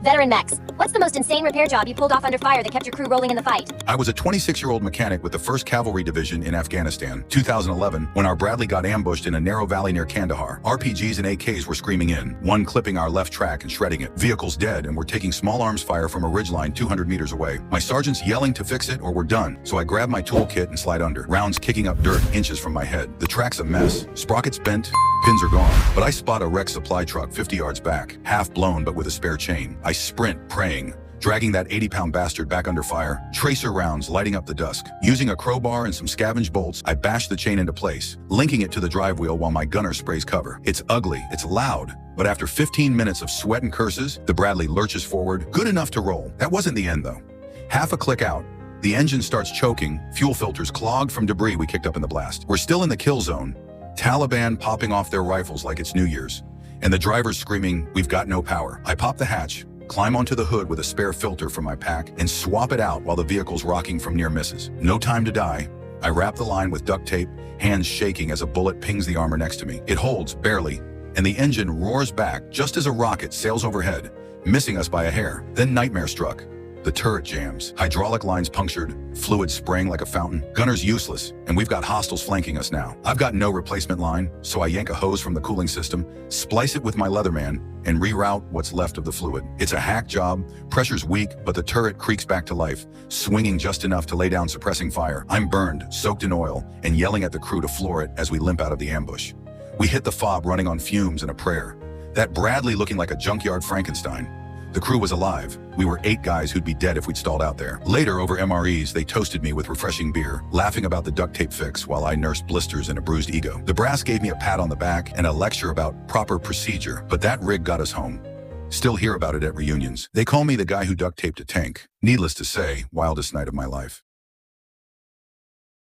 Veteran Max, what's the most insane repair job you pulled off under fire that kept your crew rolling in the fight? I was a 26-year-old mechanic with the 1st Cavalry Division in Afghanistan, 2011, when our Bradley got ambushed in a narrow valley near Kandahar. RPGs and AKs were screaming in, one clipping our left track and shredding it. Vehicles dead, and we're taking small arms fire from a ridgeline 200 meters away. My sergeant's yelling to fix it or we're done, so I grab my toolkit and slide under, rounds kicking up dirt inches from my head. The track's a mess, sprockets bent, pins are gone, but I spot a wrecked supply truck 50 yards back, half blown but with a spare chain. I sprint, praying, dragging that 80-pound bastard back under fire. Tracer rounds lighting up the dusk. Using a crowbar and some scavenge bolts, I bash the chain into place, linking it to the drive wheel while my gunner sprays cover. It's ugly, it's loud, but after 15 minutes of sweat and curses, the Bradley lurches forward, good enough to roll. That wasn't the end though. Half a click out, the engine starts choking, fuel filters clogged from debris we kicked up in the blast. We're still in the kill zone, Taliban popping off their rifles like it's New Year's, and the driver's screaming, "We've got no power." I pop the hatch, climb onto the hood with a spare filter from my pack, and swap it out while the vehicle's rocking from near misses. No time to die. I wrap the line with duct tape, hands shaking as a bullet pings the armor next to me. It holds, barely, and the engine roars back just as a rocket sails overhead, missing us by a hair. Then nightmare struck. The turret jams, hydraulic lines punctured, fluid spraying like a fountain. Gunner's useless, and we've got hostiles flanking us now. I've got no replacement line, so I yank a hose from the cooling system, splice it with my Leatherman, and reroute what's left of the fluid. It's a hack job, pressure's weak, but the turret creaks back to life, swinging just enough to lay down suppressing fire. I'm burned, soaked in oil, and yelling at the crew to floor it as we limp out of the ambush. We hit the fob running on fumes and a prayer. That Bradley looking like a junkyard Frankenstein. The crew was alive. We were 8 guys who'd be dead if we'd stalled out there. Later, over MREs, they toasted me with refreshing beer, laughing about the duct tape fix while I nursed blisters and a bruised ego. The brass gave me a pat on the back and a lecture about proper procedure, but that rig got us home. Still hear about it at reunions. They call me the guy who duct taped a tank. Needless to say, wildest night of my life.